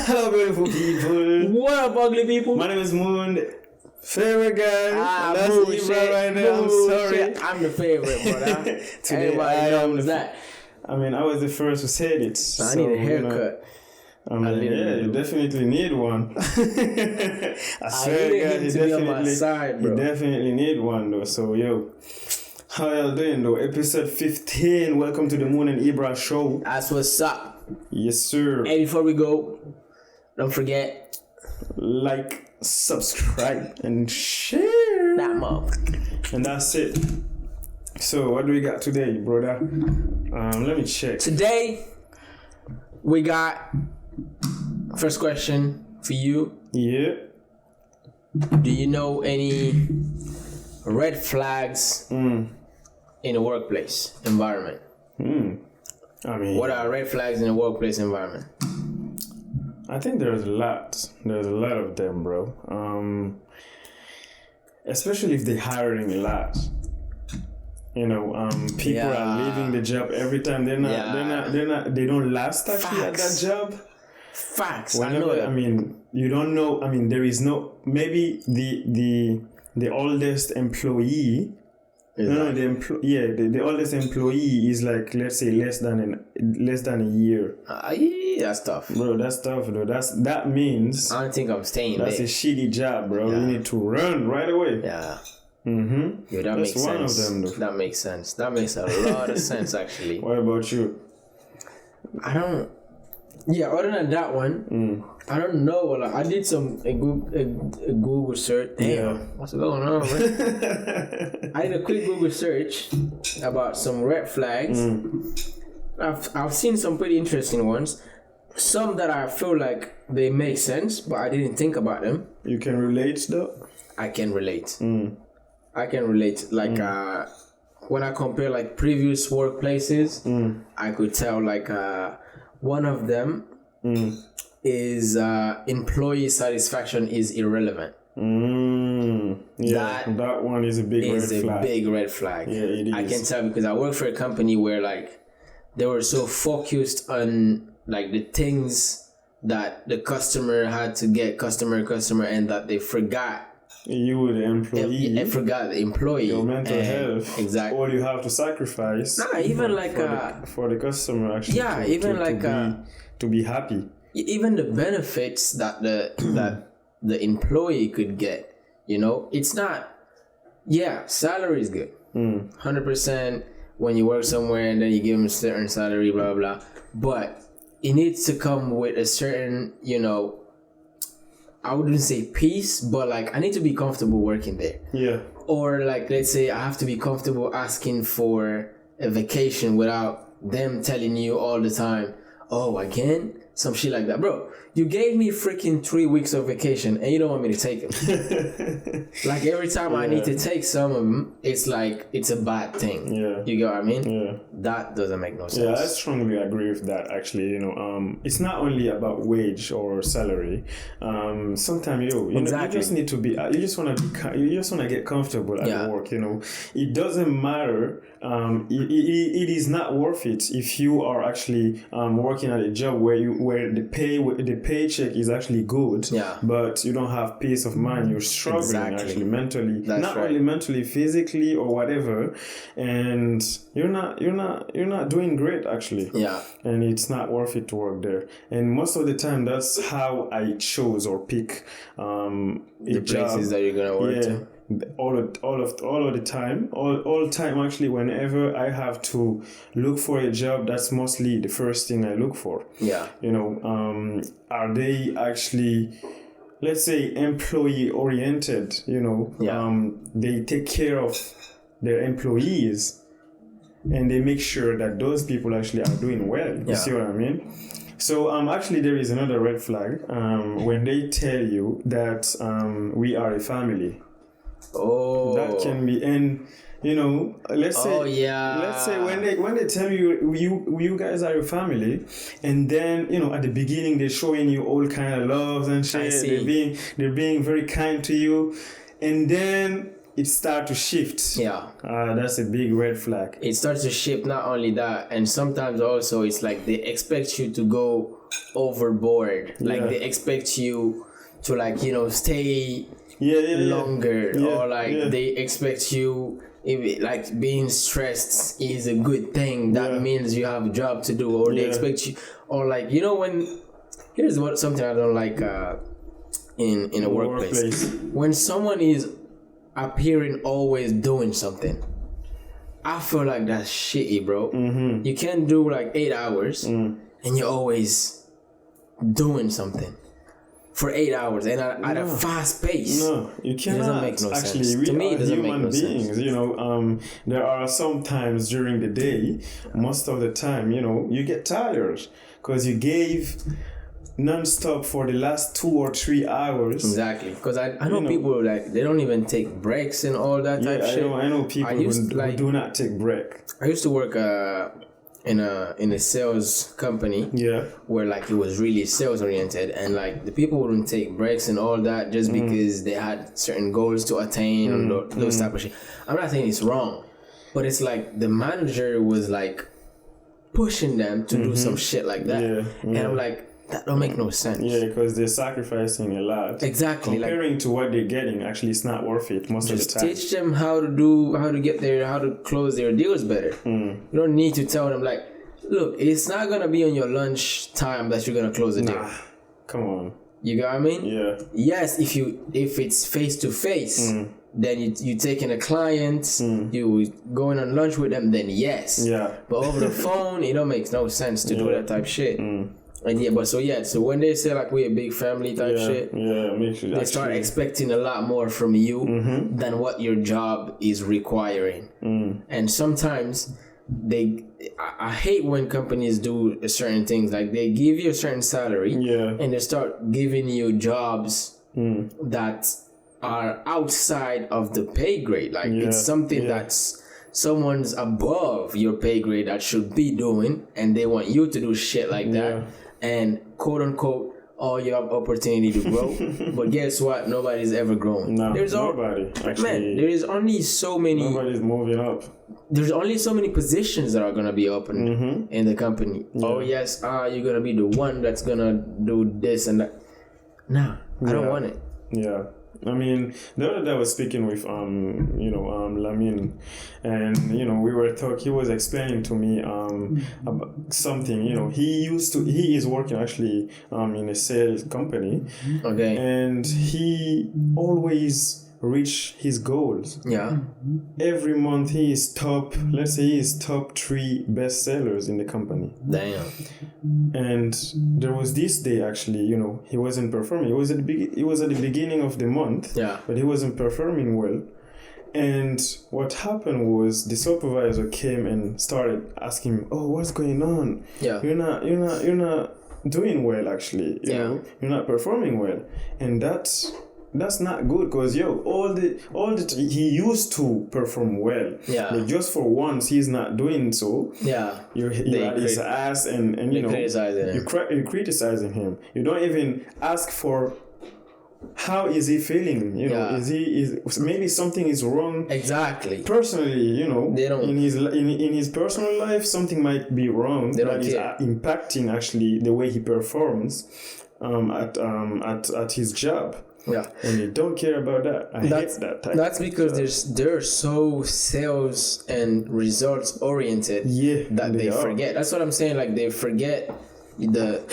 Hello, beautiful people. What up, ugly people? My name is Moun. Favorite guy. That's Moon Ibra shit. right now. I'm Moon sorry. shit. I'm the favorite, brother. Today, Everybody knows that. I mean, I was the first who said it. I need a haircut. You definitely need one. I swear, guys, you definitely need one, though. So, yo, how y'all doing, though? Episode 15. Welcome to the Moun And Ibra show. That's what's up. Yes, sir. Hey, before we go, don't forget, like, subscribe, and share that mother. And that's it. So, what do we got today, brother? Let me check. Today, we got first question for you. Yeah. Do you know any red flags in a workplace environment? I mean, What are red flags in a workplace environment? I think there's a lot. There's a lot of them, bro. Especially if they're hiring a lot. You know, people are leaving the job every time. They don't last actually at that job. Facts. Whenever, I mean, you don't know. I mean, there is no, maybe the oldest employee. The oldest employee is like, let's say, less than a year. That's tough, bro. That's tough, though. That means I don't think I'm staying that's there. a shitty job, bro. Yeah. You need to run right away. Yeah. Yeah, That that's makes one sense. of them, though. That makes sense. That makes a lot of sense, actually. What about you? I don't. Yeah, other than that one, I don't know. Like, I did a Google search. Damn, what's going on, man? I did a quick Google search about some red flags. I've seen some pretty interesting ones. Some that I feel like they make sense, but I didn't think about them. You can relate, though. I can relate. I can relate. Like when I compare like previous workplaces, I could tell like one of them is employee satisfaction is irrelevant. Yeah, that one is a big red flag. Big red flag. Yeah, it is. I can tell because I work for a company where like they were so focused on like the things that the customer had to get customer, and that they forgot. You, the employee. I forgot the employee. Your mental health. Exactly. All you have to sacrifice. Even for the customer actually. Yeah, to be happy. Even the benefits that the employee could get. You know, it's not. Yeah, salary is good. 100% when you work somewhere and then you give them a certain salary, blah blah. But it needs to come with a certain, you know, I wouldn't say peace, but like I need to be comfortable working there. Yeah. Or like, let's say I have to be comfortable asking for a vacation without them telling you all the time, oh, again? Some shit like that. Bro, you gave me freaking 3 weeks of vacation and you don't want me to take them. Like every time I need to take some of them, it's like, it's a bad thing. Yeah. You get what I mean? Yeah. That doesn't make no sense. Yeah, I strongly agree with that actually. You know, it's not only about wage or salary. Sometimes you just need to be, you just want to get comfortable at work, you know. It doesn't matter. It is not worth it if you are actually working at a job where the paycheck is actually good, but you don't have peace of mind. You're struggling actually mentally, only mentally, physically or whatever, and you're not doing great actually. Yeah, and it's not worth it to work there. And most of the time, that's how I chose or pick the places that you're gonna work to. All of the time, all time actually. Whenever I have to look for a job, that's mostly the first thing I look for. Yeah, you know, are they actually, let's say, employee oriented? You know, they take care of their employees, and they make sure that those people actually are doing well. You see what I mean? So actually there is another red flag when they tell you that we are a family. Oh, that can be, and you know, let's say when they tell you guys are a family, and then you know at the beginning they're showing you all kind of love and shit. They're being very kind to you, and then it starts to shift. Yeah. That's a big red flag. It starts to shift. Not only that, and sometimes also it's like they expect you to go overboard. Like they expect you to like, you know, stay longer, or like they expect you, if like being stressed is a good thing, that means you have a job to do, or they expect you, or like, you know, when here's what something I don't like in a workplace. When someone is appearing always doing something, I feel like that's shitty, bro. You can't do like 8 hours and you're always doing something for 8 hours and at a fast pace. No, you cannot. It doesn't make no Actually, sense. To me, it doesn't make no beings, sense. you know, there are some times during the day, most of the time, you know, you get tired because you gave non-stop for the last 2 or 3 hours. Exactly, because I know people like they don't even take breaks and all that type shit. I know people who do not take break. I used to work in a sales company where like it was really sales oriented, and like the people wouldn't take breaks and all that just because they had certain goals to attain and those type of shit. I'm not saying it's wrong, but it's like the manager was like pushing them to do some shit like that, and I'm like, that don't make no sense. Yeah, because they're sacrificing a lot. Exactly. Comparing to what they're getting, actually, it's not worth it most of the time. Teach them how to get there, how to close their deals better. You don't need to tell them like, look, it's not gonna be on your lunch time that you're gonna close a deal. Come on. You got what I mean? Yeah. Yes, if it's face to face, then you taking a client, you going on lunch with them, then yes. Yeah. But over the phone, it don't make no sense to do that type of shit. And so when they say like we're a big family type shit, they start expecting a lot more from you than what your job is requiring. And sometimes I hate when companies do certain things, like they give you a certain salary and they start giving you jobs that are outside of the pay grade. Like it's something that's someone's above your pay grade that should be doing, and they want you to do shit like that. And quote unquote, oh, you have opportunity to grow. But guess what? Nobody's ever grown. No, nobody. Actually, there is only so many. Nobody's moving up. There's only so many positions that are gonna be open in the company. Oh yes, you're gonna be the one that's gonna do this and that. Nah, I don't want it. Yeah. I mean, the other day I was speaking with Lamin, and we were talking. He was explaining to me about something. He is working actually in a sales company. Okay. And he always reach his goals. Yeah. Every month he is top 3 best sellers in the company. Damn. And there was this day actually, he wasn't performing. It was at the beginning of the month. Yeah. But he wasn't performing well. And what happened was the supervisor came and started asking him, "Oh, what's going on? Yeah. You're not doing well actually. You know, you're not performing well." And that's not good, because he used to perform well. Yeah. But just for once he's not doing so. Yeah. You're at his ass and you're criticizing him. You don't even ask for how is he feeling. Is maybe something is wrong. Exactly. Personally, they don't, in his personal life something might be wrong that is impacting actually the way he performs at his job. Yeah, and you don't care about that. I hate that type. That's because they're so sales and results oriented. Yeah, that they forget. That's what I'm saying. Like they forget like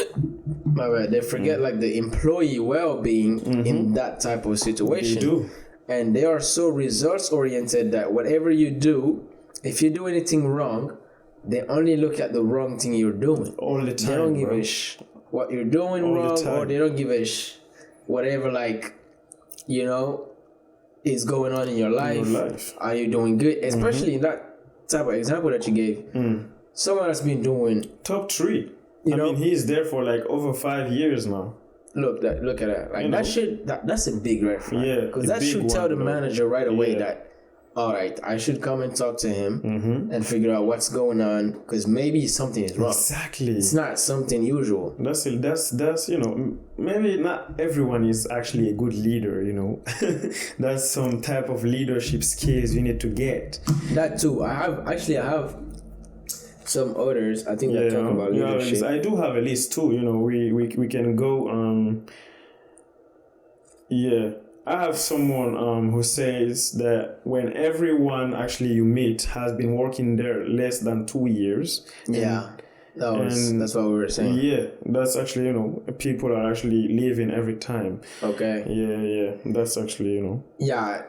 the employee well-being in that type of situation. They do, and they are so results oriented that whatever you do, if you do anything wrong, they only look at the wrong thing you're doing all the time. They don't give a what you're doing all wrong, or they don't give a whatever, is going on in your life. Are you doing good? Especially in that type of example that you gave. Someone that's been doing top 3. I mean, he's there for over 5 years now. Look at that. That's a big red flag. Yeah, because that should tell the manager right away that, all right, I should come and talk to him and figure out what's going on, because maybe something is wrong. Exactly. It's not something usual. That's maybe not everyone is actually a good leader, That's some type of leadership skills you need to get. That too. I have some others. I think that talk about leadership. I do have a list too. You know, we can go. I have someone who says that when everyone actually you meet has been working there less than 2 years. That's what we were saying. Yeah, that's actually, people are actually leaving every time. Okay. Yeah, that's actually, Yeah,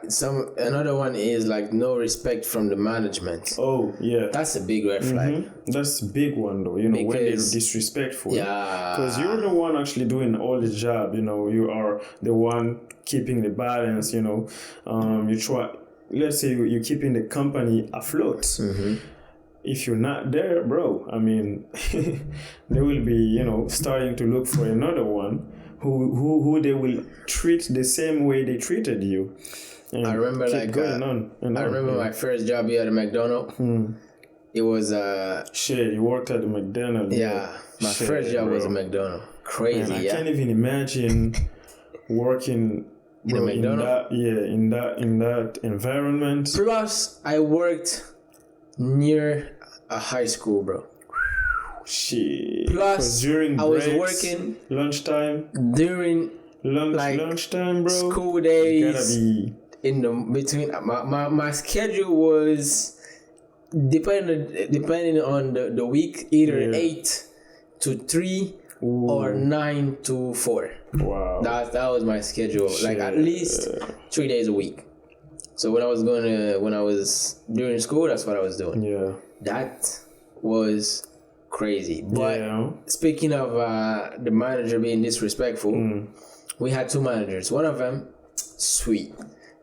another one is like no respect from the management. Oh, yeah. That's a big red flag. That's a big one though, when they're disrespectful. Yeah. Because you're the one actually doing all the job, you are the one keeping the balance, you try, let's say you're keeping the company afloat. If you're not there, bro, I mean, they will be, starting to look for another one who they will treat the same way they treated you. I remember my first job here at McDonald's. It was shit. You worked at the McDonald's. Yeah, my first job was at McDonald's. Crazy. Man, I can't even imagine working. In a McDonald's? In that environment. Plus, I worked near a high school, bro. Shit. Plus, during I was working lunchtime. During lunchtime, bro. School days. You gotta be in the between. My schedule was depending on the week, either 8 to 3 or 9 to 4. Wow. That was my schedule. Shit. Like at least 3 days a week. So when I was during school, that's what I was doing. Yeah. That was crazy. But speaking of the manager being disrespectful, we had 2 managers. One of them, sweet.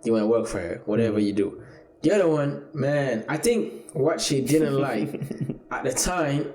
You want to work for her, whatever you do. The other one, man, I think what she didn't like at the time,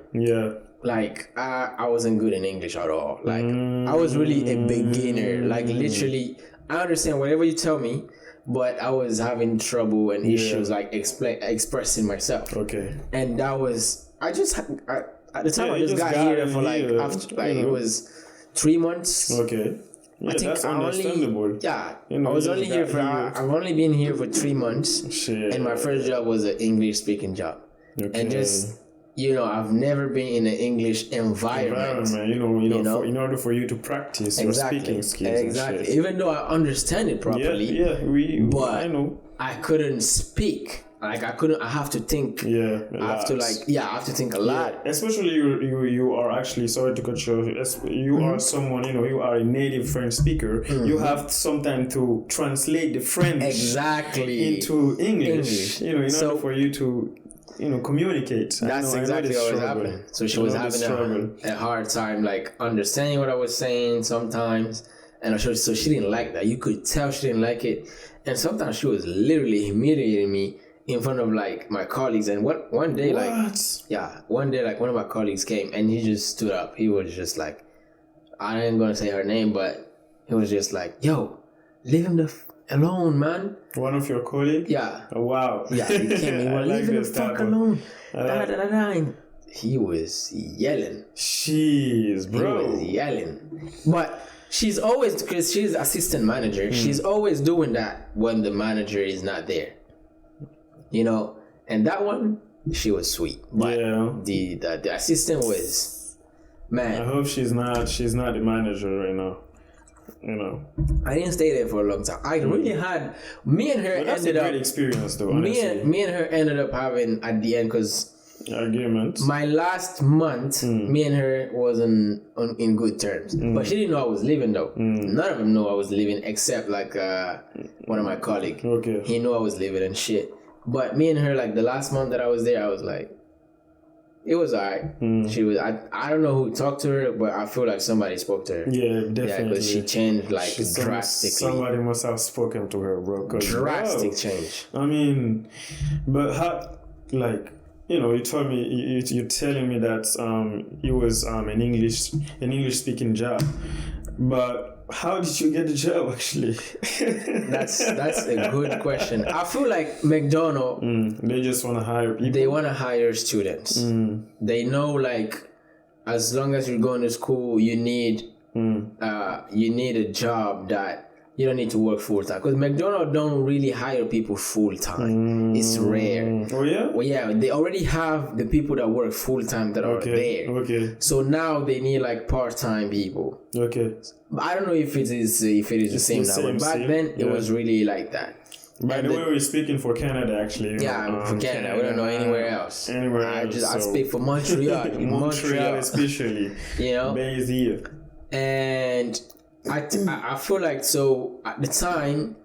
like I wasn't good in English at all. Like I was really a beginner. Like literally, I understand whatever you tell me, but I was having trouble and issues like expressing myself. Okay. And that was at the time I just got here for it was 3 months. Okay. Yeah, I think that's understandable. I've only been here for 3 months. Shit. And my first job was an English speaking job. Okay. And just I've never been in an English environment. In order for you to practice your speaking skills. Exactly. Even though I understand it properly. I know. I couldn't speak. Like I have to think. Yeah. I have to think a lot. Yeah. Especially you are actually, sorry to cut you off. You are someone, you are a native French speaker. You have some time to translate the French into English. In order for you to communicate. That's exactly what was happening. So she was having a hard time like understanding what I was saying sometimes, and so she didn't like that. You could tell she didn't like it, and sometimes she was literally humiliating me in front of like my colleagues. And one day like one of my colleagues came and he just stood up. He was just like, I ain't gonna say her name, but he was just like, yo, leave him alone, man. One of your colleagues? Yeah. Oh, wow. Yeah, he came in. Leave him the fuck alone. He was yelling. Jeez, bro. He was yelling. But she's always, because she's assistant manager, she's always doing that when the manager is not there. And that one, she was sweet. But the assistant was, man. I hope she's not the manager right now. I didn't stay there for a long time. I really had me and her ended that's a great up experience though. Honestly. Me and her ended up having at the end because arguments. My last month, me and her was in good terms, but she didn't know I was leaving though. None of them know I was leaving except like one of my colleagues. Okay, he knew I was leaving and shit. But me and her, like the last month that I was there, I was like, it was alright. She was. I don't know who talked to her, but I feel like somebody spoke to her. Yeah, definitely. Yeah, because she changed like drastically. Somebody must have spoken to her, bro. Drastic change. I mean, but how? Like, you told me you're telling me that it was an English speaking job, but how did you get the job actually? That's a good question. I feel like McDonald's they just want to hire people. They want to hire students. They know like as long as you're going to school, you need a job that you don't need to work full time because McDonald's don't really hire people full time. It's rare. Oh yeah. Well, yeah, they already have the people that work full time that are there. Okay. So now they need like part time people. Okay. I don't know if it is the same now, but back then it was really like that. By the way, we're speaking for Canada, actually. Yeah, for Canada. We don't know anywhere else. I speak for Montreal. Montreal especially. You know? Based here. And I feel like, so at the time,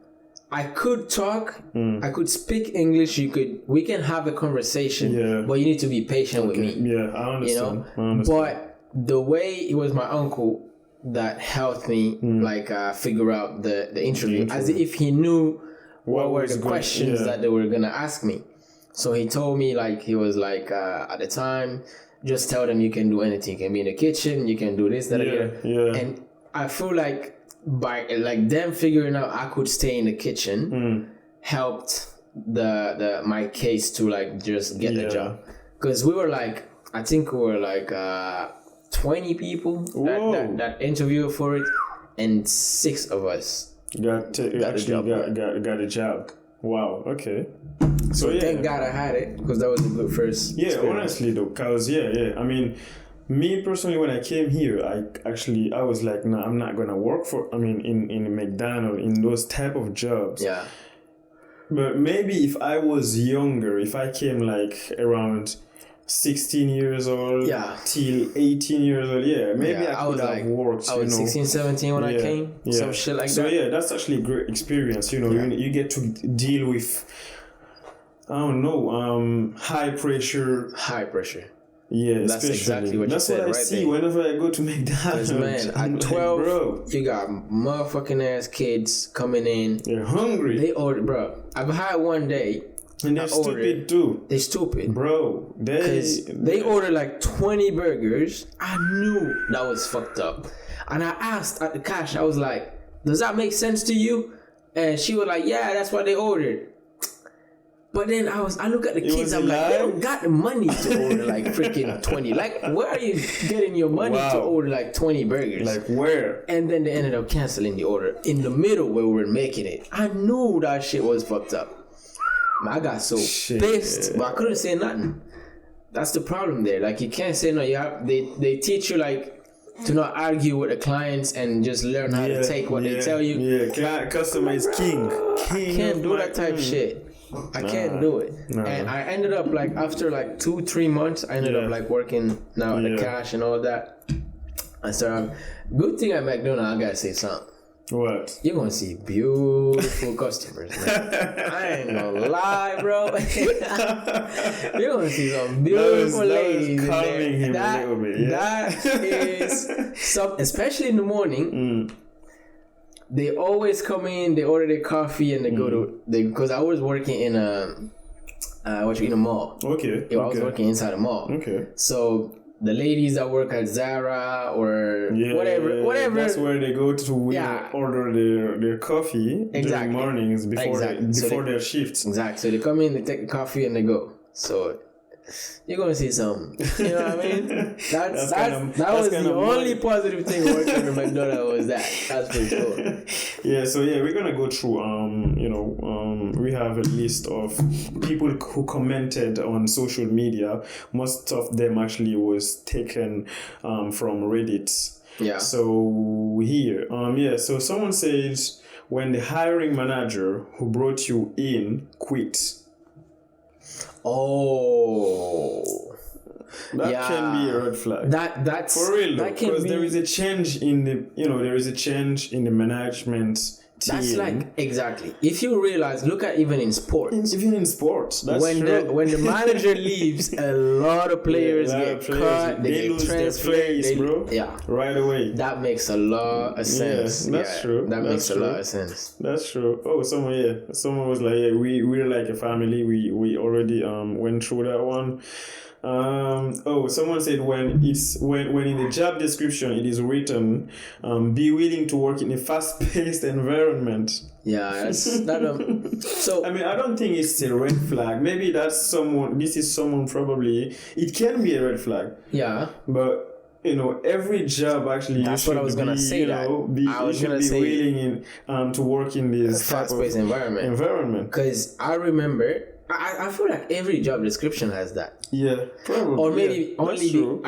I could talk, I could speak English, we can have a conversation, but you need to be patient with me. Yeah, I understand. You know? But the way it was my uncle that helped me, figure out the interview, as if he knew what were the questions that they were gonna ask me. So he told me, he was like, at the time, just tell them you can do anything. You can be in the kitchen, you can do this, that, and I feel like by them figuring out I could stay in the kitchen helped my case to just get the job, because we were I think we were 20 people that interviewed for it, and 6 of us got a job. Wow. Okay. So thank God I had it, because that was a good first experience. Honestly though, because I mean, me personally, when I came here, I was like, no, I'm not gonna work in McDonald's, in those type of jobs. Yeah. But maybe if I was younger, if I came around 16 years old till 18 years old, maybe I could have worked. I was 16, 17 when I came. Some shit like that. So that's actually a great experience. You get to deal with, I don't know, high pressure. Yeah, that's exactly what you said. That's what I see there. Whenever I go to McDonald's. Man, at 12, bro, you got motherfucking ass kids coming in. They're hungry. They order, bro. I've had one day. And they're stupid too. They're stupid. Bro, they ordered 20 burgers. I knew that was fucked up. And I asked at the cash, I was like, does that make sense to you? And she was like, yeah, that's what they ordered. But then I look at the kids, I'm like, they don't got the money to order freaking 20. Where are you getting your money to order 20 burgers? Where? And then they ended up canceling the order in the middle where we were making it. I knew that shit was fucked up. I got so pissed, but I couldn't say nothing. That's the problem there. You can't say no. They teach you to not argue with the clients and just learn how to take what they tell you. Yeah, customer is king. I can't do that type shit. I can't do it. And I ended up after 2-3 months, I ended up working now at the cash and all that. I started. Good thing at McDonald's, I gotta say something. What? You're gonna see beautiful customers, man. I ain't gonna lie, bro. You're gonna see some beautiful ladies in there. That is something, especially in the morning. They always come in, they order their coffee, and they go to because I was working in a mall. Okay. I was working inside a mall. Okay. So the ladies that work at Zara or whatever. That's where they go to order their coffee during mornings before their shifts. Exactly. So they come in, they take the coffee, and they go. So you're gonna see some. You know what I mean? That was the only positive thing working at McDonald's was that. That's for sure. So we're gonna go through. We have a list of people who commented on social media. Most of them actually was taken from Reddit. Yeah. So here, So someone says, when the hiring manager who brought you in quit. Oh, that can be a red flag. That's for real though, because there is a change in the management team. That's exactly. If you realize, look at even in sports. Even in sports, that's when true. when the manager leaves, a lot of players get cut. They lose their place, bro. Yeah, right away. That makes a lot of sense. That's true. That makes a lot of sense. That's true. Oh, someone was like, we're like a family. We already went through that one. Someone said when in the job description it is written, be willing to work in a fast-paced environment. Yeah, that's that. So I mean, I don't think it's a red flag. Maybe that's someone. This is someone probably. It can be a red flag. Yeah, but every job actually. That's what I was gonna say. I was gonna say willing to work in this fast-paced environment. Because I remember, I feel like every job description has that. Yeah, probably. Or maybe only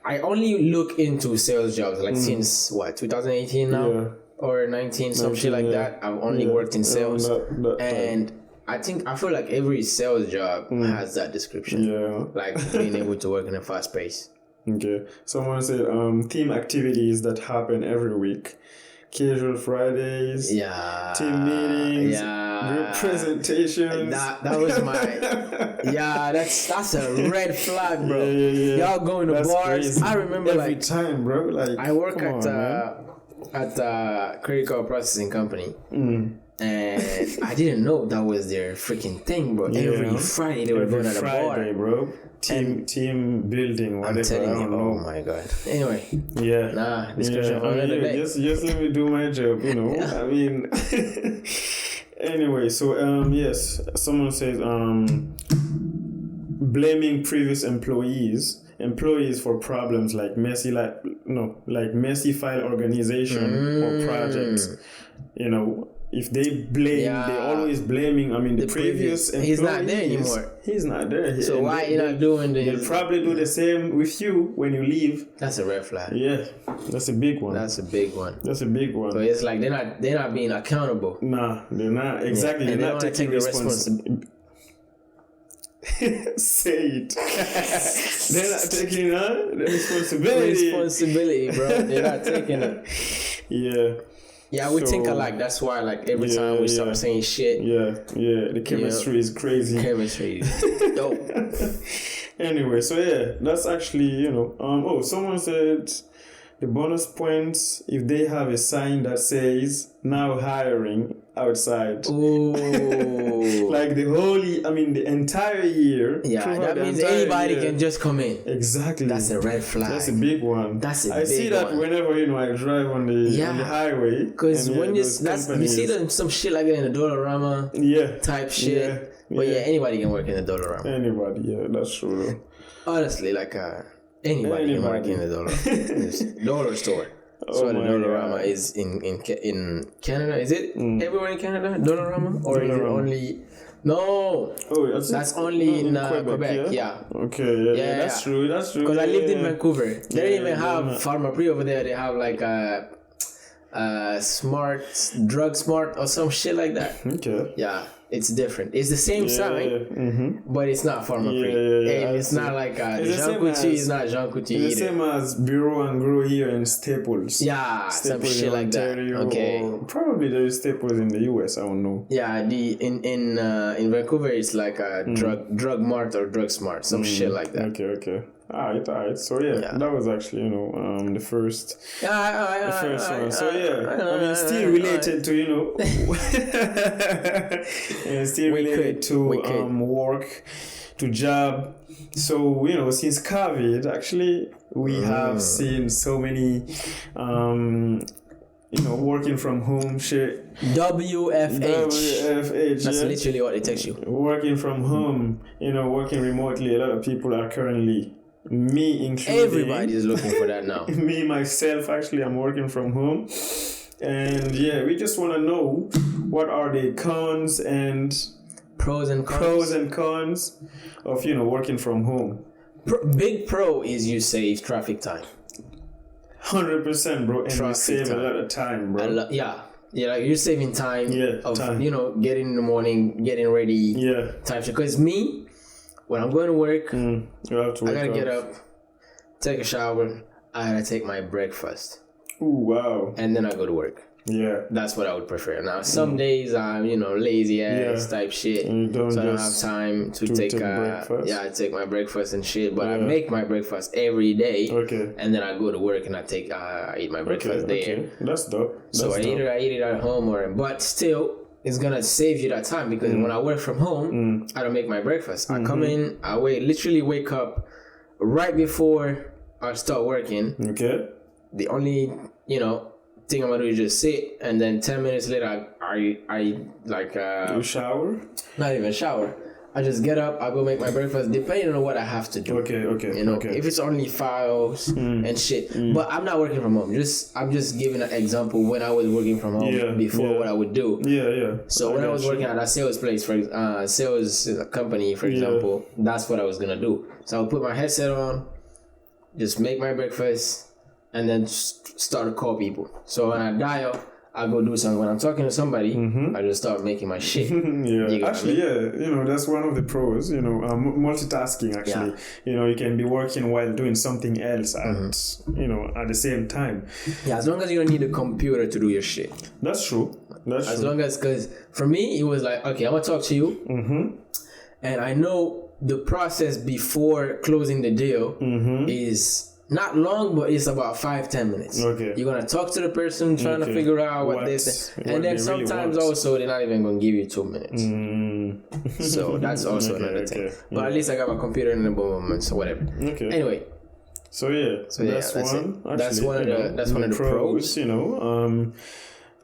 I only look into sales jobs like since 2018 now. Yeah. Or 19, some shit like that. I've only worked in sales. And I feel like every sales job has that description. Yeah. Like being able to work in a fast pace. Okay. Someone said team activities that happen every week. Casual Fridays. Yeah. Team meetings. Yeah. Group presentations. That was my that's a red flag, bro. Yeah. Y'all going to bars. Crazy. I remember every time, bro. Like I work at a credit card processing company. And I didn't know that was their freaking thing, bro. Every Friday they were going at a bar, bro. Team building, whatever. I'm telling you, oh my god. Anyway, discussion for another day. Just let me do my job, I mean. Anyway, so yes, someone says blaming previous employees for problems like messy file organization or projects. If they blame, they're always blaming. I mean, the previous employee. He's not there anymore. He's not there. So why you not doing this? They'll probably do the same with you when you leave. That's a red flag. Yeah, that's a big one. That's a big one. So it's like they're not being accountable. Nah, they're not. Exactly. Yeah. They're not taking responsibility. Say it. They're not taking the responsibility. Responsibility, bro. They're not taking it. Yeah. Yeah, we think alike. That's why, like, every time we start saying shit. The chemistry is crazy. Chemistry is dope. Anyway, so that's actually, someone said the bonus points if they have a sign that says now hiring outside. Ooh. Like the entire year. Yeah, that means anybody can just come in. Exactly. That's a red flag. That's a big one. I see that whenever I drive on the highway. Because when you see some shit like that in the Dollarama type shit. But anybody can work in the Dollarama. Anybody, that's true. Honestly, like anybody can work in the dollar store. So the Dollarama is in Canada. Is it everywhere in Canada? Dollarama? Or is it only... No. Oh, that's only in Quebec. Yeah. Okay. Yeah. That's true. Because I lived in Vancouver. They don't even have Pharmaprix over there. They have like a drug smart or some shit like that. Okay. Yeah. It's different. It's the same sign, but it's not Pharmaprix. And it's not like Jean Coutu is not Jean Coutu either. It's the same as Bureau and Grow here in Staples. Yeah, Staples some shit like Ontario, that. Okay. Probably there is Staples in the US. I don't know. Yeah, in Vancouver it's like a drug mart or drug smart, some shit like that. Okay. Alright. So that was actually the first. The first one. So still related to still related to work, to job. So since COVID, actually we have seen so many working from home shit. WFH. That's literally what it takes you. Working from home, working remotely. A lot of people are currently. Me included. Everybody is looking for that now. Me, myself, actually, I'm working from home. And we just want to know what are the cons and pros and cons of, working from home. Big pro is you save traffic time. 100%, bro. And you save a lot of time, bro. Like you're saving time of, getting in the morning, getting ready. Time. Because me, when I'm going to work, I gotta get up, take a shower, I gotta take my breakfast. Ooh, wow. And then I go to work. Yeah. That's what I would prefer. Now, some days I'm, lazy ass type shit. So I don't have time to take breakfast. I take my breakfast and shit. But I make my breakfast every day. Okay. And then I go to work and I eat my breakfast there. Okay. That's dope. Either I eat it at home but still, it's gonna save you that time because when I work from home, I don't make my breakfast. I come in, I literally wake up right before I start working. Okay. The only, thing I'm gonna do is just sit, and then 10 minutes later, I do you shower? Not even shower. I just get up, I go make my breakfast, depending on what I have to do. Okay. You know, if it's only files and shit. But I'm not working from home. I'm just giving an example when I was working from home before what I would do. Yeah. So when I was working at a sales place, sales company, for example, that's what I was gonna do. So I would put my headset on, just make my breakfast, and then start to call people. So when I dial, I go do something. When I'm talking to somebody, I just start making my shit. That's one of the pros. Multitasking. Actually, you can be working while doing something else at the same time. Yeah, as long as you don't need a computer to do your shit. That's true. As long as, because for me, it was like, okay, I'm gonna talk to you, and I know the process before closing the deal is not long, but it's about 5-10 minutes. Okay. You're gonna talk to the person, trying to figure out what they say, and then sometimes also they're not even gonna give you 2 minutes. So that's also another thing. But at least I got my computer in the moment, so whatever. Okay. Anyway. So that's one. That's one of the pros.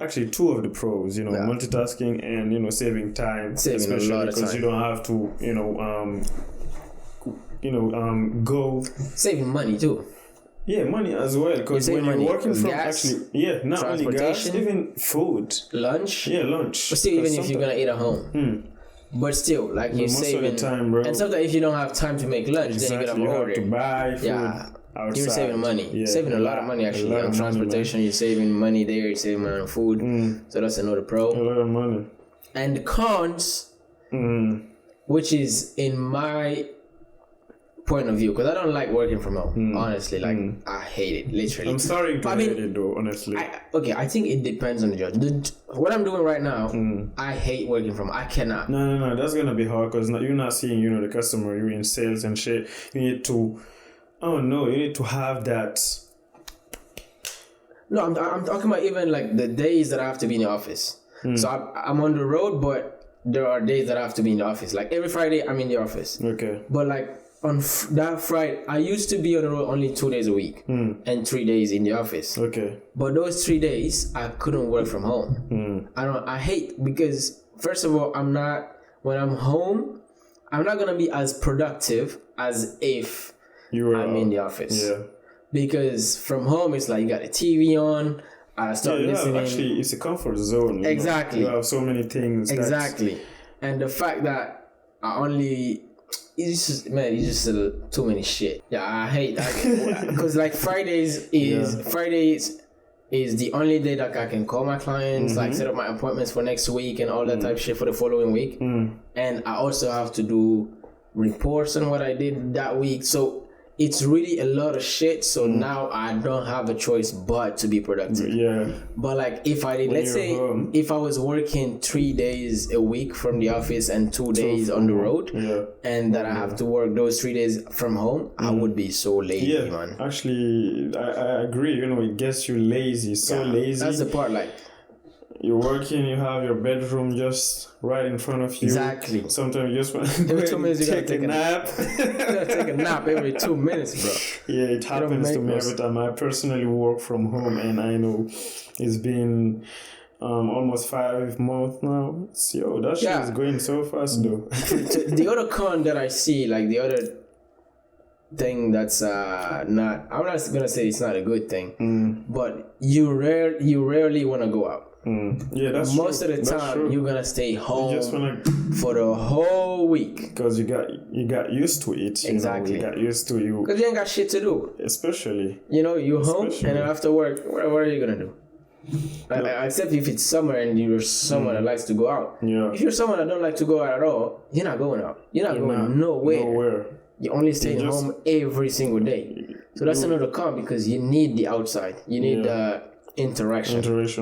Actually, two of the pros. Multitasking and saving time, saving a lot of time because you don't have to go saving money too. Yeah, money as well, because when you're working from gas, not only gas, even food, lunch. Yeah, lunch. But still, even if you're gonna eat at home, but still, like you're saving time, bro. And sometimes if you don't have time to make lunch, then you're gonna order to buy food. Yeah, outside. You're saving money, saving a lot of money actually on transportation. You're saving money there. You're saving money on food. So that's another pro. A lot of money. And the cons, which is in my point of view, because I don't like working from home, honestly. Like I hate it, literally. I'm sorry to hate it though, honestly. I think it depends on the job. What I'm doing right now, I hate working from home. I cannot. No, that's gonna be hard because you're not seeing the customer. You're in sales and shit. You need to you need to have that. No, I'm talking about even like the days that I have to be in the office. So I'm on the road, but there are days that I have to be in the office. Like every Friday I'm in the office. Okay. But like on that Friday, I used to be on the road only 2 days a week and 3 days in the office. Okay. But those 3 days, I couldn't work from home. I hate, because first of all, when I'm home, I'm not going to be as productive as if I'm in the office. Yeah. Because from home, it's like you got the TV on, I start listening. Actually, it's a comfort zone. Exactly. You have so many things. Exactly. And the fact that it's just too many shit. Yeah, I hate that. Because like Fridays is the only day that I can call my clients, like set up my appointments for next week and all that type of shit for the following week. And I also have to do reports on what I did that week. So it's really a lot of shit. So now I don't have a choice but to be productive. Yeah. But like if I did, let's say if I was working 3 days a week from the office and 2 days on the road, and that I have to work those 3 days from home, I would be so lazy, man. Actually, I agree. It gets you lazy, lazy. That's the part, like. You're working, you have your bedroom just right in front of you. Exactly. Sometimes you just want to every 2 minutes you gotta take a nap. You gotta take a nap every 2 minutes, bro. Yeah, it happens to me every time. I personally work from home, and I know it's been almost 5 months now. That shit is going so fast though. The other con that I see, like the other thing that's I'm not gonna say it's not a good thing, but you rarely want to go out. Yeah, that's most true. of the time you're gonna stay home for the whole week because you got used to it. Exactly. You got used to you because you ain't got shit to do. Especially you're home, and then after work, what are you gonna do? Except if it's summer and you're someone that likes to go out. Yeah. If you're someone that don't like to go out at all, you're not going out. You're not going nowhere. You're only staying home every single day. So that's another con, because you need the outside. You need the interaction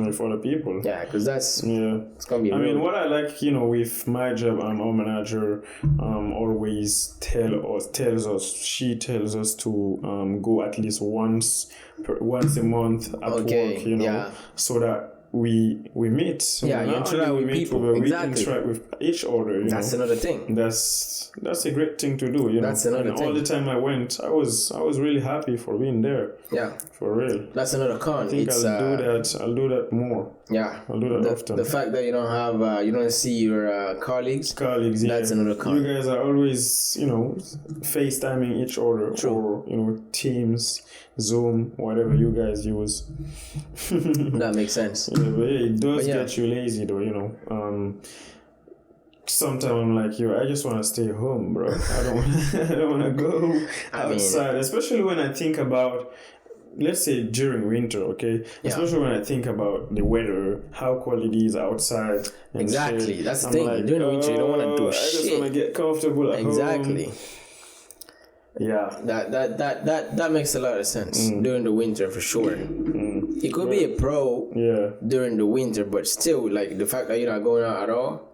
with other people. Yeah, because that's it's gonna be. I mean, what I like, with my job, our manager always tells us to go at least once a month at work. So that we meet. So yeah, you interact with people. We exactly. interact with each other. That's another thing. That's a great thing to do. That's another thing. All the time I went, I was really happy for being there. Yeah, for real. That's another con. I think I'll do that more. Yeah, I'll do that often. The fact that you don't have you don't see your colleagues. That's another con. You guys are always FaceTiming each other. True. Or Teams, Zoom, whatever you guys use. That makes sense. Yeah, but it does get you lazy though. Sometimes I'm like, I just want to stay home, bro. I don't want to go outside, especially when I think about, let's say during winter, okay? Yeah. Especially when I think about the weather, how cold it is outside. Exactly. That's the thing. Like, during the winter, you don't want to do shit. I just want to get comfortable at home. Exactly. Yeah. That makes a lot of sense during the winter for sure. It could be a pro during the winter, but still, like the fact that you're not going out at all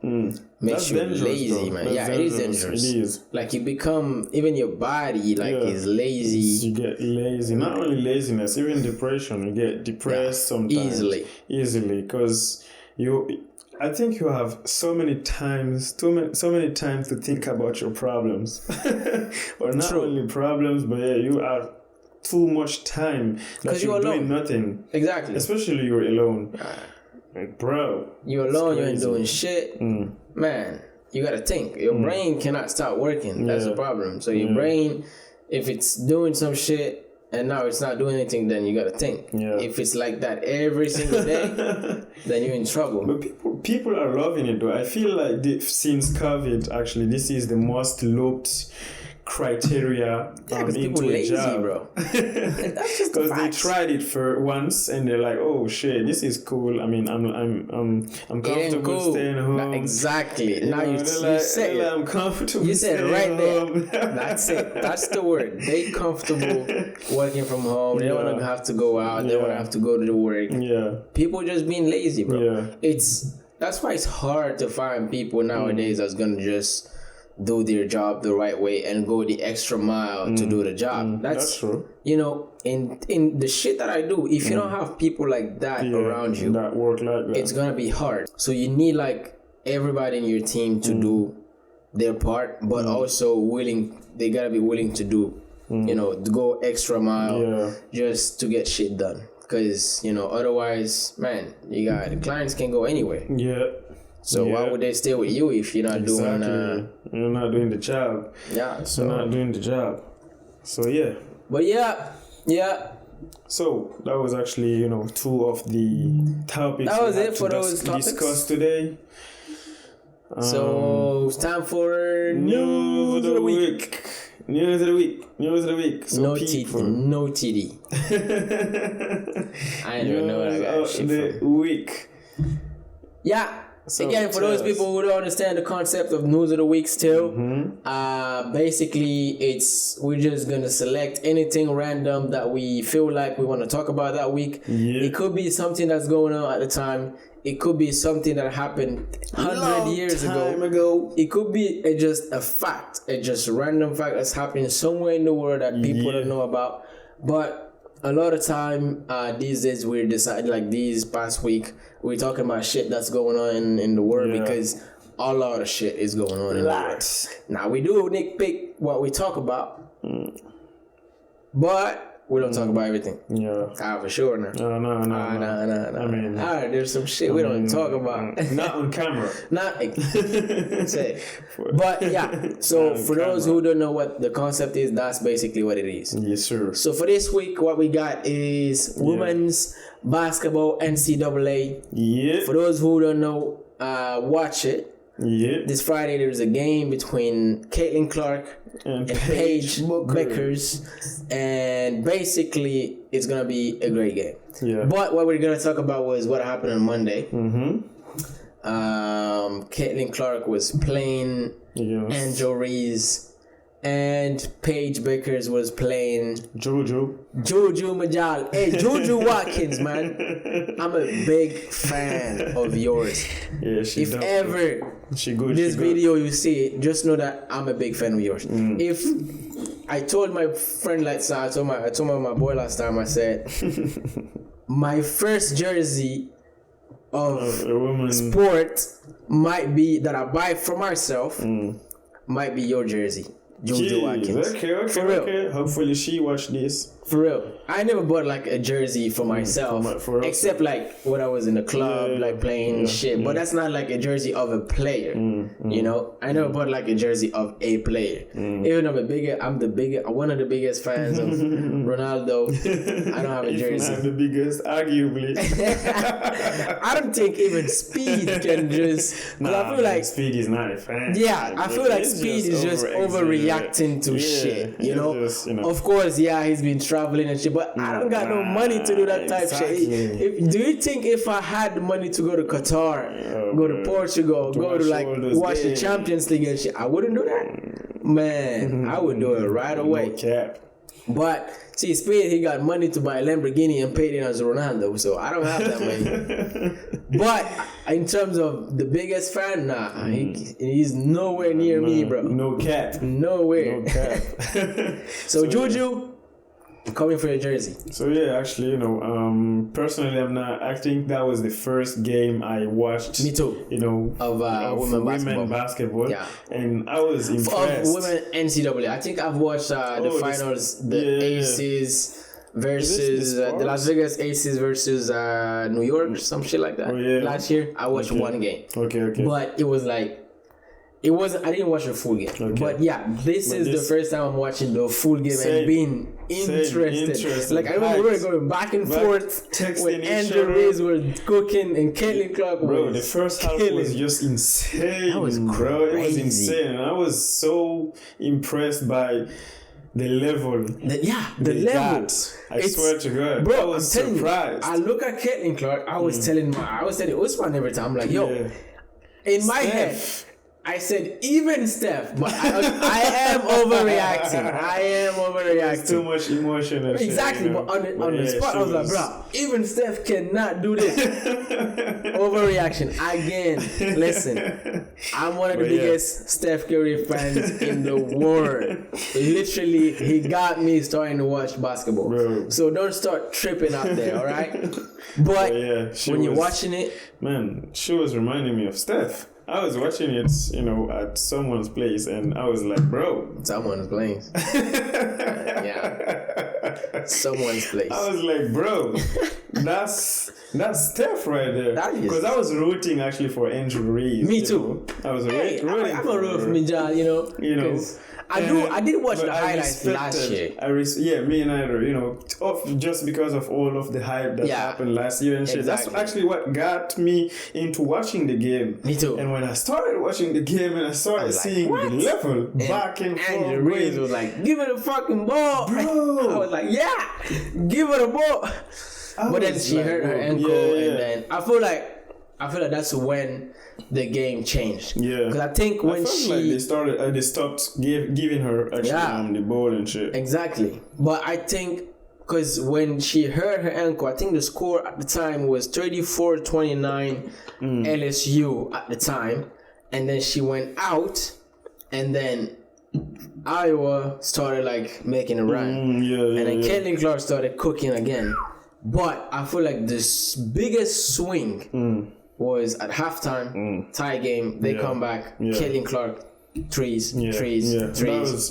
makes you lazy, man. It is dangerous. It is. Like you become, even your body is lazy. You get lazy. Not only laziness, even depression. You get depressed sometimes. Easily, because I think you have so many times to think about your problems, or not only problems, but you have too much time that you're doing nothing. Exactly. Especially you're alone, bro. You're alone. You ain't doing shit, man. You gotta think. Your brain cannot stop working. That's the problem. So your brain, if it's doing some shit and now it's not doing anything, then you gotta think. Yeah. If it's like that every single day, then you're in trouble. But people are loving it though. I feel like since COVID, actually, this is the most looked criteria into a job, bro. That's just because they tried it for once and they're like, oh shit, this is cool. I mean, I'm comfortable staying home. Exactly. Now you said it. I'm comfortable. You said it right there. That's it. That's the word. They comfortable working from home. They don't want to have to go out. They don't want to have to go to the work. Yeah. People just being lazy, bro. Yeah. That's why it's hard to find people nowadays that's gonna just do their job the right way and go the extra mile to do the job. That's true. In the shit that I do, if you don't have people like that around you that work like that, it's gonna be hard. So you need like everybody in your team to do their part, but also they gotta be willing to do to go extra mile just to get shit done. Because otherwise, man, the clients can go anywhere. So why would they stay with you if you're not doing you're not doing the job? Yeah, so you're not doing the job. So yeah. But yeah. So that was actually, two of the topics that was it for those topics discussed today. So it's time for news of the week. News of the week. So no TD. I don't even know what I got shit the from. Week. Yeah. So again, for those people who don't understand the concept of news of the week still, basically we're just gonna select anything random that we feel like we want to talk about that week. It could be something that's going on at the time. It could be something that happened 100 years ago. It could be just a fact, just a random fact that's happening somewhere in the world that people don't know about. But a lot of time these days we're deciding, like this past week, we're talking about shit that's going on in the world because a lot of shit is going on in the world. Now we do nitpick what we talk about, but we don't talk about everything. For sure now. No. I mean, there's some shit we don't talk about. Not on camera. But yeah, so for those who don't know what the concept is, that's basically what it is. Yes, sir. So for this week, what we got is women's basketball NCAA. Yeah. For those who don't know, watch it. Yeah. This Friday, there's a game between Caitlin Clark and Paige Beckers, and basically it's gonna be a great game. Yeah. But what we're gonna talk about was what happened on Monday. Caitlin Clark was playing Angel Reese, and Paige Beckers was playing Juju Majal. Hey, Juju Watkins, man. I'm a big fan of yours. Yeah, if ever this video you see it, just know that I'm a big fan of yours. If I told my friend I told my boy last time, I said my first jersey of sport might be that I buy for myself might be your jersey. Jojo Watkins. Okay. Hopefully she watched this. For real. I never bought like a jersey for myself. Except like when I was in the club, like playing shit. But that's not like a jersey of a player. You know? I never bought like a jersey of a player. Even though I'm one of the biggest fans of Ronaldo. I don't have a jersey. Not the biggest, arguably. I don't think even Speed can just. I feel like Speed is not a fan. Yeah, I feel like Speed is just overreacting to shit. You know? Of course, he's been traveling and shit, but I don't got no money to do that type shit. Do you think if I had the money to go to Qatar, go to Portugal, go to like watch the Champions League and shit, I wouldn't do that? Man, I would do it right away. No cap. But see, Speed, he got money to buy a Lamborghini and paid it as Ronaldo, so I don't have that money. But in terms of the biggest fan, he's nowhere near me, bro. No cap. Nowhere. No cap. So Juju, coming for your jersey. So actually, personally, I think that was the first game I watched. Me too. Of women basketball. Yeah. And I was impressed. Of women NCAA. I think I've watched the finals, the Aces versus the Las Vegas Aces versus New York, some shit like that. Last year, I watched one game. Okay. But it was like, I didn't watch the full game. But this is the first time I'm watching the full game and being interested. Like I remember we were going back and forth when Andrew Reeves were cooking and Caitlin Clark was Bro, the first half was just insane. That was crazy. Bro, it was insane. And I was so impressed by the level. The level. I swear to God. Bro, I was surprised. I look at Caitlin Clark, I was telling Usman every time, I'm like, in my head, I said even Steph, but I am overreacting. There's too much emotion. And exactly, shit, but on the spot, I was like, bro, even Steph cannot do this. Overreaction again. Listen, I'm one of the biggest Steph Curry fans in the world. Literally, he got me starting to watch basketball. Bro. So don't start tripping out there, all right? But when you're watching it, man, she was reminding me of Steph. I was watching it, at someone's place, and I was like, bro. Someone's place. Someone's place. I was like, bro, that's Steph right there. Because I was rooting actually for Andrew Reeves. Me too. I was rooting. I'm a root for Mijal, I did watch the highlights last year. Me and I, just because of all of the hype that happened last year and shit. Exactly. That's actually what got me into watching the game. Me too. And when I started watching the game and I started seeing the level back and forth. Andrew Reeves was like, give it a fucking ball. Bro. I was like, give it a ball. But then she hurt her ankle and then I feel like that's when the game changed. Yeah. Because I think when they stopped giving her actually the ball and shit. Exactly. But I think because when she hurt her ankle, I think the score at the time was 34-29 LSU at the time. And then she went out and then Iowa started like making a run. And then Caitlin Clark started cooking again. But I feel like this biggest swing was at halftime, tie game. They come back. Caitlin Clark, threes. That was,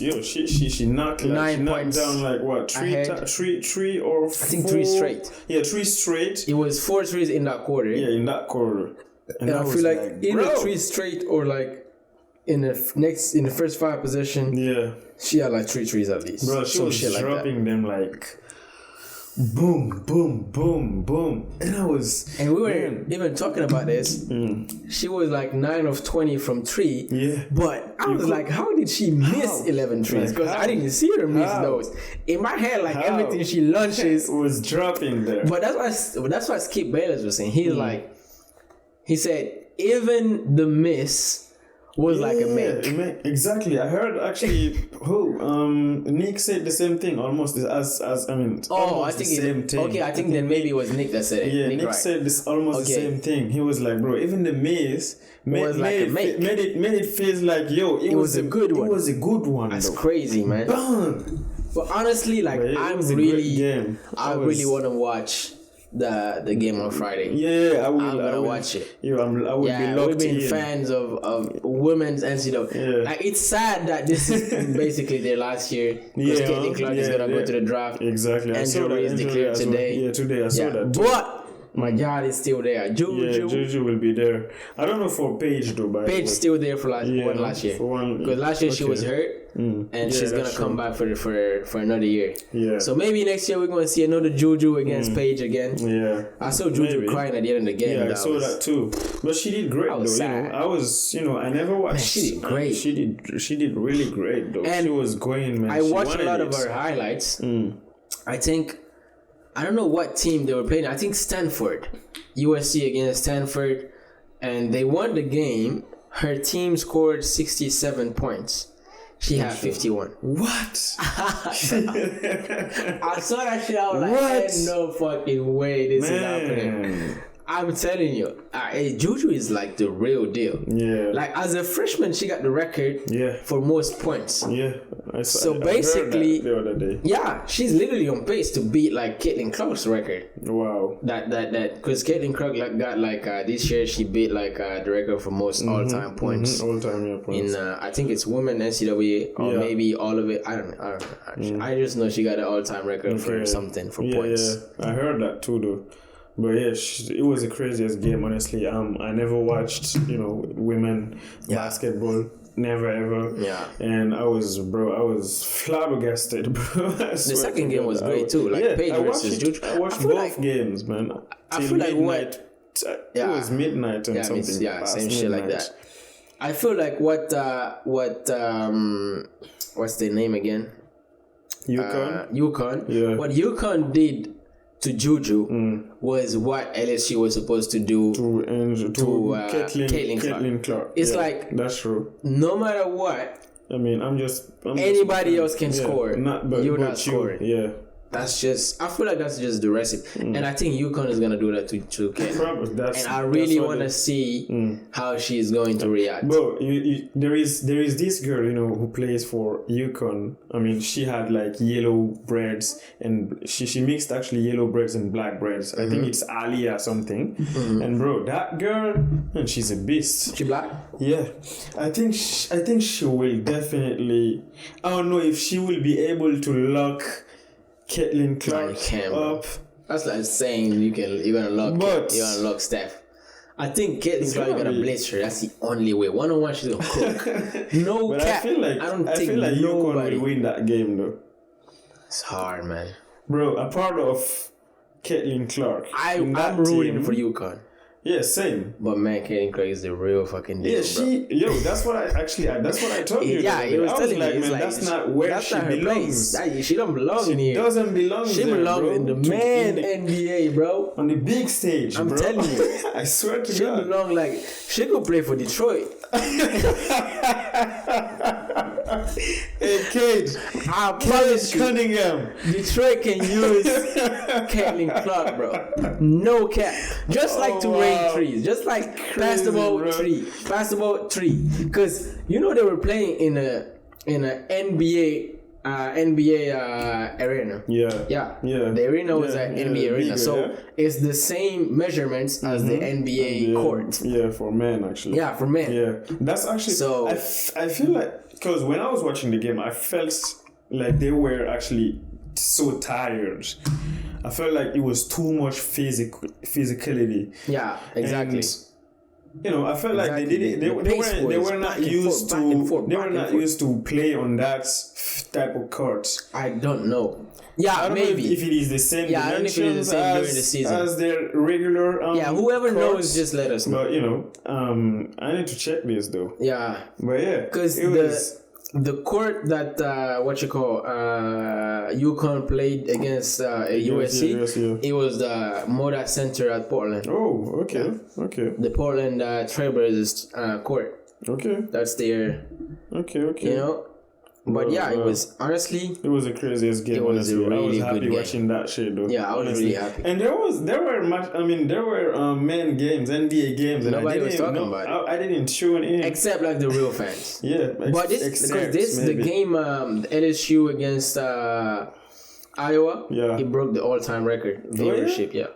she knocked 9 points down like what? Three or four? I think 3 straight. Yeah, 3 straight. It was 4 threes in that quarter. Yeah, in that quarter. And I feel like either 3 straight or like in the first 5 possession. She had like 3 threes at least. Bro, she was dropping them like boom, boom, boom, boom. And we were even talking about this. She was like 9 of 20 from 3. Yeah. But I was like, how did she miss 11 threes? Because I didn't see her miss those. In my head, like everything she launches was dropping there. But that's why Skip Bayless was saying. He said, even the miss was like a make. Exactly. I heard actually Nick said the same thing almost I think the same thing. Okay, I think then maybe it was Nick that said it. Yeah, Nick said this almost the same thing. He was like, bro, even the miss made it feel like it was a good one. It was a good one. That's crazy, man. Bang. But honestly, like I really want to watch the game on Friday. Yeah, I will. I'm gonna watch it. Yeah, I would be locked we've been in. fans of women's NCAA. Yeah. Like, it's sad that this is basically their last year because Caitlin Clark is gonna go to the draft. Exactly. Andrew is declared today. Well. Yeah, today I saw that. Too. But my God is still there. Juju will be there. I don't know for Paige though. Paige still there for last year. Because last year she was hurt, and she's gonna come back for another year. Yeah. So maybe next year we're gonna see another Juju against Paige again. Yeah. I saw Juju crying at the end of the game. Yeah, I saw that too. But she did great though. Sad. I never watched. Man, she did great. She did really great though. And she was going, man. I watched a lot of her highlights. I don't know what team they were playing. I think Stanford. USC against Stanford. And they won the game. Her team scored 67 points. She had 51. What? I saw that shit. I was like, ain't no fucking way this is happening. I'm telling you, Juju is like the real deal. Yeah. Like, as a freshman, she got the record for most points. Yeah. So basically, the other day. Yeah, she's literally on pace to beat like Caitlin Clark's record. Wow. That because Caitlin Clark got this year she beat like the record for most all-time points. All-time points. In I think it's women NCAA or maybe all of it. I don't know. I just know she got an all-time record for something for points. Yeah, I heard that too though. But yeah, it was the craziest game, honestly. I never watched, women basketball. Never ever. Yeah. And I was flabbergasted, bro. The second game was great too. Like Paige versus Juju. I watched both games, man. I feel like midnight. It was midnight and something. Same shit like that. I feel like what's the name again? UConn. Yeah. What UConn did to Juju was what LSU was supposed to do to Caitlin Clark. It's like, that's true. No matter what, anybody else can score. You're not scoring. Yeah. I feel like that's just the recipe. And I think UConn is going to do that to Caitlin. And I really want to see how she's going to react. Bro, there is this girl, who plays for UConn. She had like yellow breads and she mixed actually yellow breads and black breads. I think it's Ali or something. And bro, that girl, man, she's a beast. She black? Yeah. I think she will definitely, I don't know if she will be able to lock Caitlin Clark up. That's like saying you're gonna lock Steph. I think Caitlin Clark is gonna blitz her. That's the only way. 1-on-1, she's gonna cook. No but cap. I feel like UConn will win that game though. It's hard, man. Bro, a part of Caitlin Clark. I'm rooting for UConn. Yeah, same. But man, Caitlin Clark is the real fucking deal, that's what I told you. Yeah, he was telling me, like, man, that's not where she belongs. She don't belong in here. She doesn't belong there, She belongs in the NBA, bro. On the big stage, I'm telling you. I swear to God. She belong she could play for Detroit. Hey, Cage. I promise you. Cunningham. Detroit can use Caitlin Clark, bro. No cap. Just like to rain threes. Just like basketball three. Because they were playing in a NBA arena. Yeah. The arena was an NBA arena, so it's the same measurements as the NBA court. Yeah, for men actually. Yeah, for men. Yeah, that's actually. So I feel like because when I was watching the game, I felt like they were actually so tired. I felt like it was too much physicality. Yeah, exactly. And, I felt like they didn't. They were not used to play on that type of court. I don't know. Yeah, maybe if it is the same. Yeah, I don't know if it is the same during the season as their regular. Whoever knows, just let us know. But I need to check this though. Yeah, but because the court that UConn played against USC, it was the Moda Center at Portland. Oh, okay, yeah. Okay. The Portland Trailblazers court. Okay. That's their. Okay. But it was honestly. It was the craziest game. It was a really I was happy good watching that shit though. Yeah, I was really happy. And there were men games, NBA games, and nobody was talking about it. I didn't tune in except like the real fans. Yeah, but the game LSU against Iowa. Yeah, it broke the all-time record viewership. Yeah.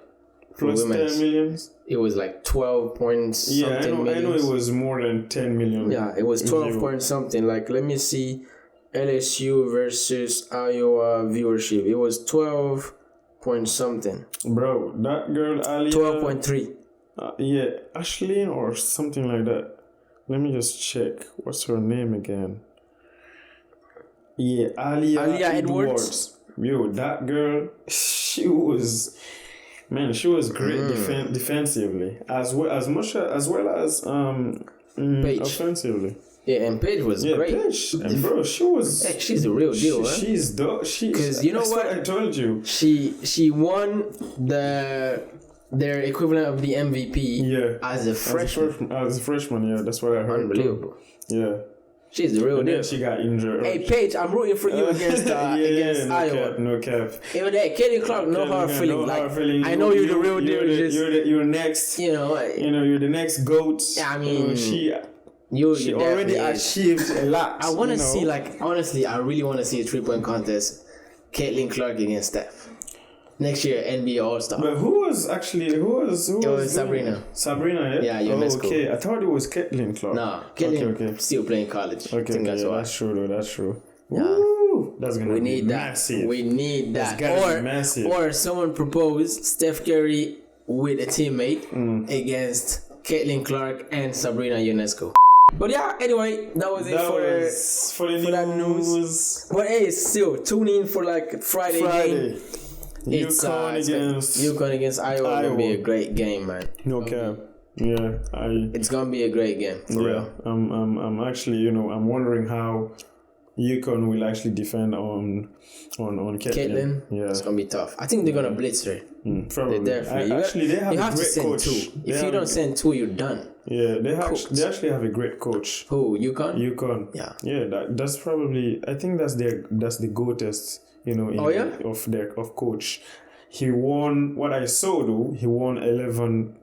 Plus 10 million? It was like 12 point something million. I know it was more than 10 million. Yeah, it was 12 point something. Like, let me see LSU versus Iowa viewership. It was 12 point something. Bro, that girl Alia. 12.3. Yeah, Ashley or something like that. Let me just check. What's her name again? Yeah, Alia Edwards. Yo, that girl, she was great defensively as well as offensively. Yeah, and Paige was great. Paige, and bro, she's the real deal. She's dope. Because you know what I told you. She won their equivalent of the MVP as a freshman. As a freshman, yeah, that's what I heard. Unbelievable. Too. Yeah. She's the real deal. Then she got injured. Hey, Paige, I'm rooting for you against Iowa. No cap. Even that, Katie Clark, no hard feelings. I know you're the real deal. You're next. You're the next GOAT. Yeah, I mean, she already achieved a lot. I want to see, like, honestly, I really want to see a 3-point contest. Caitlin Clark against Steph. Next year, NBA All-Star. But who was Sabrina. Sabrina, yeah? Yeah, UNESCO. Okay. I thought it was Caitlin Clark. No, Caitlin still playing college. Okay, that's why. That's true, though. That's true. Yeah. Woo! That's going to be massive. We need that. Be massive. Or someone proposed Steph Curry with a teammate against Caitlin Clark and Sabrina UNESCO. But yeah, anyway, that was it for that news. But hey, still, tune in for like Friday. Game. UConn against Iowa. Gonna be a great game, man. No cap. Yeah, it's gonna be a great game for real. I'm actually, I'm wondering how UConn will actually defend on Caitlin. Yeah, it's gonna be tough. I think they're gonna blitz her. Probably. They have a great to send coach. Two. If you don't send two, you're done. Yeah, they actually have a great coach. Who? UConn? Yeah. Yeah, that's probably. I think that's the greatest. Of coach. He won what I saw though. He won 11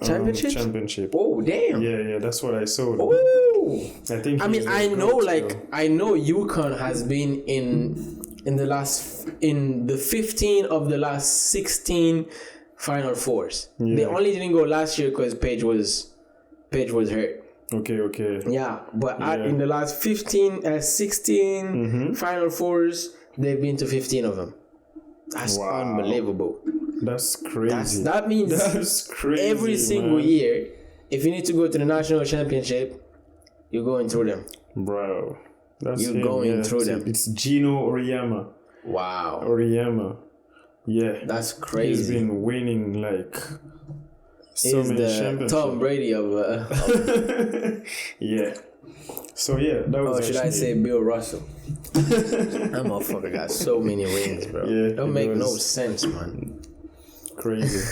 championship. Oh damn! Yeah, that's what I saw. Though. Oh, I think. I know UConn has been in the 15 of the last 16 Final Fours. Yeah. They only didn't go last year because Paige was hurt. Okay. Yeah, but in the last 16 Final Fours, they've been to 15 of them. That's unbelievable. That's crazy. That means that's crazy, every single year, if you need to go to the national championship, you're going through them. Bro, you're going through them. It's Gino Oriyama. Wow. Oriyama. Yeah. That's crazy. He's been winning like so many championships. Tom Brady of yeah. So yeah, that was. Should I say Bill Russell? That motherfucker got so many rings, bro. Yeah, don't make no sense, man. Crazy.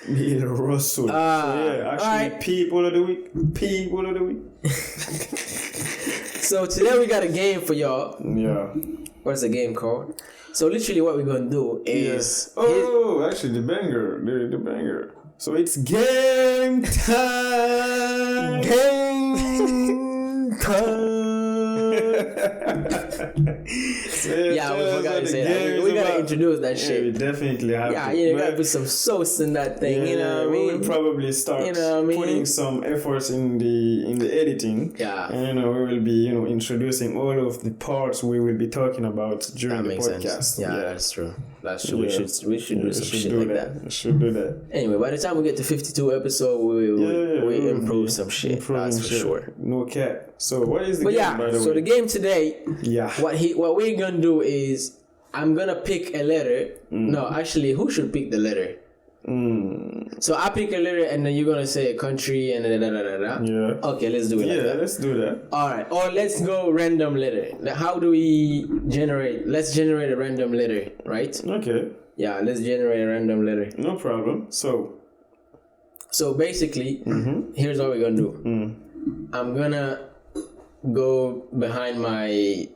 Bill Russell. Actually, people of the week. So today we got a game for y'all. Yeah. What's the game called? So literally, what we're gonna do is. Actually, the banger. So it's game time. Yeah, we forgot to say that. We gotta introduce that shit. Yeah, we definitely have to. You gotta put some sauce in that thing. You know what I mean? We will probably start putting some efforts in the editing. Yeah. And we will be introducing all of the parts we will be talking about during the podcast. Sense. Yeah, that's true. We should do some shit like that. We should do that. Anyway, by the time we get to 52 episodes, we improve some shit. That's for sure. No cap. So what is the game, by the way? So the game today, what we're gonna do is I'm gonna pick a letter. No, actually, who should pick the letter? So I pick a letter and then you're gonna say a country and da. Yeah. Okay, let's do it like that. Yeah, let's do that. Alright. Or let's go random letter. How do we generate? Let's generate a random letter, right? Okay. Yeah, let's generate a random letter. No problem. So basically, here's what we're gonna do. I'm gonna go behind my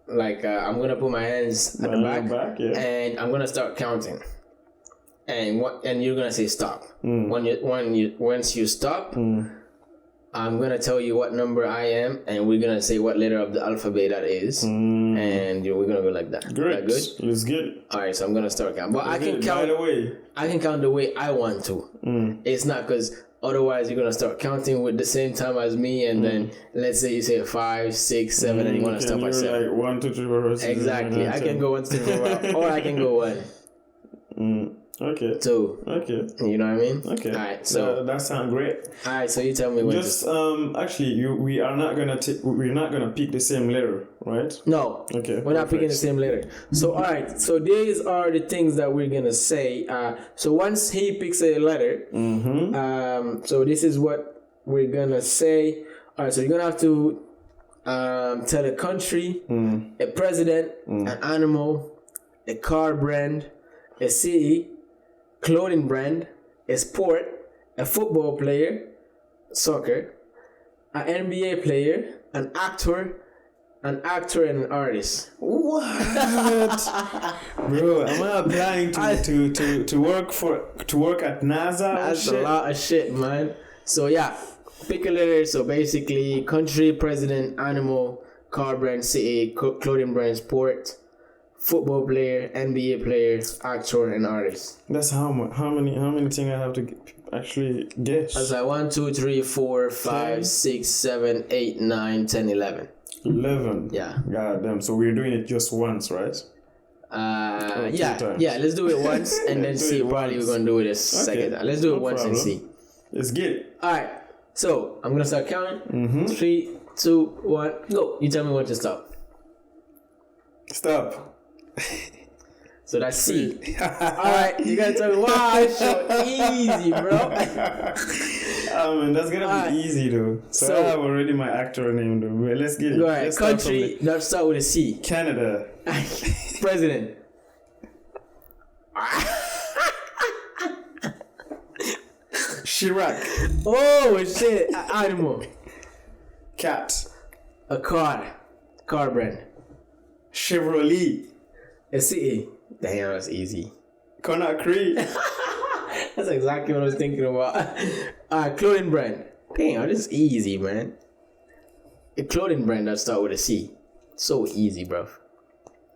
I'm gonna put my hands at the back and I'm gonna start counting. And you're gonna say stop. Once you stop, I'm gonna tell you what number I am, and we're gonna say what letter of the alphabet that is, and we're gonna go like that. Great. That good? Let's get it. All right, so I'm gonna start counting, but I can By count. the way. I can count the way I want to. It's not because otherwise you're gonna start counting with the same time as me, and then let's say you say 5, 6, 7, and you wanna stop at 7. Like 1, 2, 3, 4, 5, 6, Exactly. 7, 8, 9, I can go 1, 2, 3, 4, or I can go 1. Okay. 2. Okay. You know what I mean? Okay. All right. So that sounds great. all right. So you tell me when. Just actually, we are not gonna we're not gonna pick the same letter, right? No. Okay. We're not picking the same letter. So all right. So these are the things that we're gonna say. So once he picks a letter, so this is what we're gonna say. All right. So you're gonna have to tell a country, a president, an animal, a car brand, a city, clothing brand, a sport, a football player, soccer, an NBA player, an actor, and an artist. What? Bro, am I applying to work at NASA? That's a lot of shit, man. So yeah, pick a letter. So basically, country, president, animal, car brand, city, clothing brand, sport, football player, NBA player, actor, and artist. That's how many things I have to actually guess. That's like 1, 2, 3, 4, 5, 6, 7, 8, 9, 10, 11. 11. Yeah. God damn. So we're doing it just once, right? Yeah. Let's do it once and then see. Probably we're gonna do it a second time. Let's do it once and see. Let's get it. All right. So I'm gonna start counting. 3, 2, 1, go. You tell me when to stop. Stop. So that's C. Alright, you gotta tell me why it's so easy, bro. Man, that's gonna be easy though. So I have already my actor name though. But let's get it. Go ahead. Country, let's start with a C. Canada. President. Chirac. Oh shit. Animal. Cat. A car brand. Chevrolet. A city. Damn, that's easy. Conakry. That's exactly what I was thinking about. Clothing brand. Damn, this is easy, man. A clothing brand that start with a C. So easy, bro.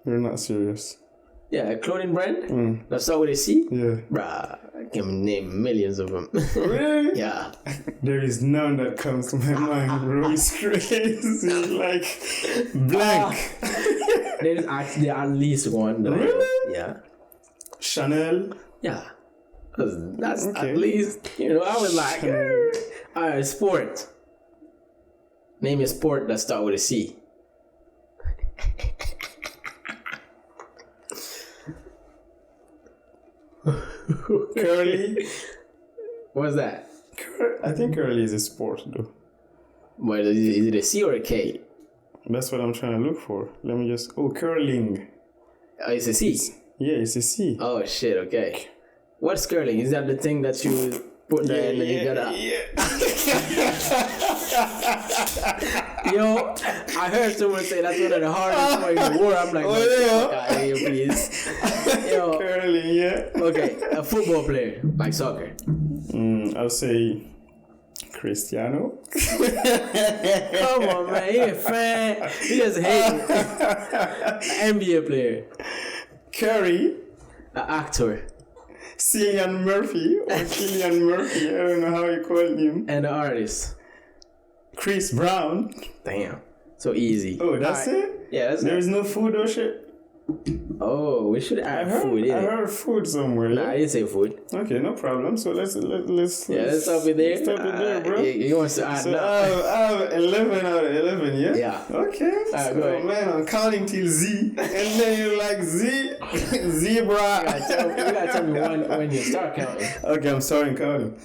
You're not serious. Yeah, a clothing brand that start with a C? Yeah. Bruh, I can name millions of them. Really? Yeah. There is none that comes to my mind, bro. It's crazy. Like, blank. There's actually at least one. Really? Yeah. Chanel. Yeah. That's at least, I was like, alright, sport. Name a sport that start with a C. Curly. What's that? I think curly is a sport though. What is it, a C or a K? That's what I'm trying to look for. Let me just. Oh, curling. Oh, it's a C. Yeah, it's a C. Oh shit. Okay. What's curling? Is that the thing that you put there and then you gotta? Yo, I heard someone say that's one of the hardest ones in the world. I'm like, fuck out here, please. Yo, curling, yeah. Okay, a football player, like soccer. I'll say Cristiano. Come on, man. He a fan. He just hating. NBA player. Curry. An actor. Cillian Murphy or Cillian Murphy. I don't know how you call him. And an artist. Chris Brown. Damn. So easy. Oh, that's it? Yeah, that's There's no food or shit? Oh, we should add food in I it. heard food somewhere. Nah, I didn't say food. Okay, no problem. So let's stop it there. Stop it there, bro. You want to add so I have 11 out of 11, yeah? Yeah. Okay. So, go ahead. Man, I'm counting till Z. And then you're like, zebra. You gotta tell me when you start counting. Okay, I'm starting counting.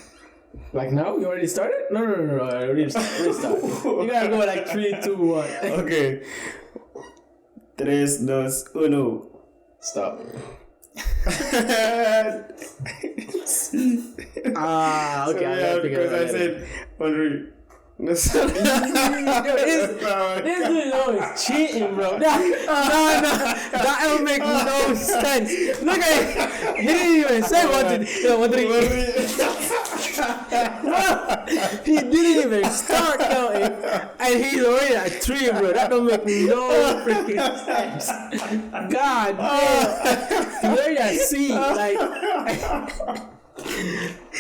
Like now? You already started? No. I already started. You gotta go like 3, 2, 1. Okay. 3, 2, 1. Stop. Okay. So, because I said 1. This dude is cheating, bro. That don't make no sense. Look at it. He didn't even say 1, 2, 3. He didn't even start counting, and he's already at 3, bro. That don't make no freaking sense. God damn. He's already at C, like.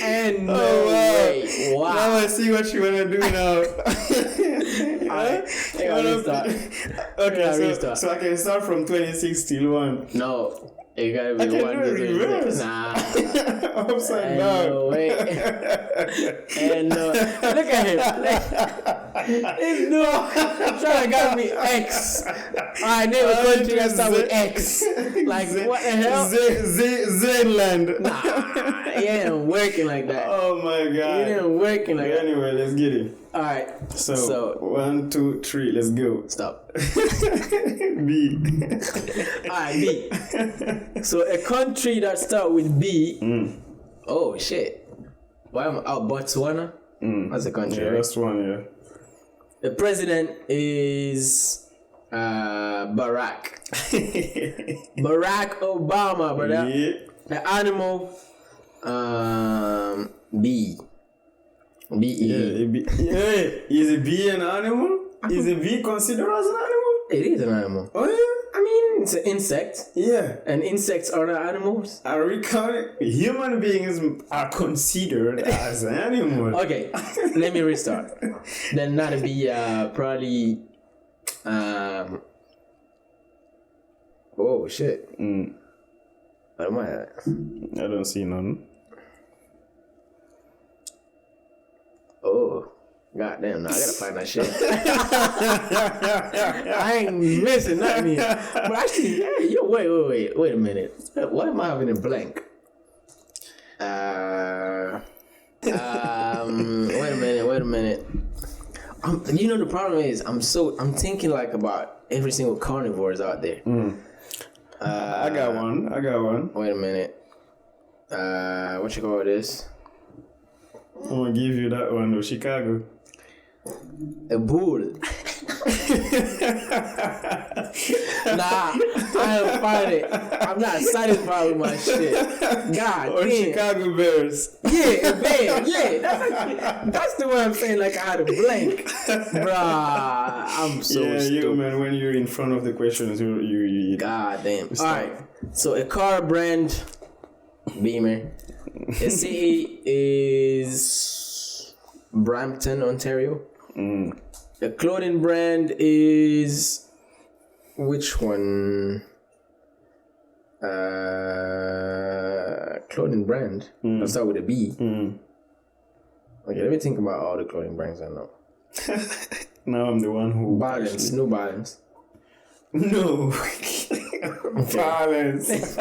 And no way. Wow. Now I see what you wanna do now. Alright, restart. Okay, so I can start from 26 till 1. No. It gotta be I can 1 do it reverse. Nah. Upside down. No way. And look at him. It's no. Trying to get me X. Alright, name a country that start with X. Like, what the hell? Zenland. Nah, it ain't working like that. Oh my god. It ain't working like that. Anyway, let's get it. Alright. So 1, 2, 3, let's go. Stop. B. Alright, B. So a country that start with B. Oh shit. Why am I Botswana? That's a country. Yeah, right? that's one, yeah. The president is Barack. Barack Obama, brother. Yeah. The animal bee. Yeah, is a bee an animal? Is a bee considered as an animal? It is an animal. Oh yeah? I mean, it's an insect. Yeah. And insects are not animals. Are we counting? Human beings are considered as an animal. Okay, let me restart. Then that'll be probably oh shit. What am I at? I don't see none. Oh, goddamn! Now I gotta find that shit. I ain't missing nothing here. But actually, hey, yo, wait a minute. What am I having in blank? Wait a minute. You know the problem is I'm thinking like about every single carnivores out there. I got one. Wait a minute. What you call this? I'm gonna give you that one of Chicago. A bull. Nah, I don't find it. I'm not satisfied with my shit. God or damn. Chicago Bears. Yeah, a bear. Yeah, that's the one I'm saying. Like I had a blank, bruh. I'm so stupid. You man. When you're in front of the questions, you God damn. All right. So a car brand, Beamer. The city is Brampton, Ontario. The clothing brand is which one? Clothing brand. Let's start with a B. Okay, let me think about all the clothing brands I know. Now I'm the one who Balance, New Balance. No. Balance.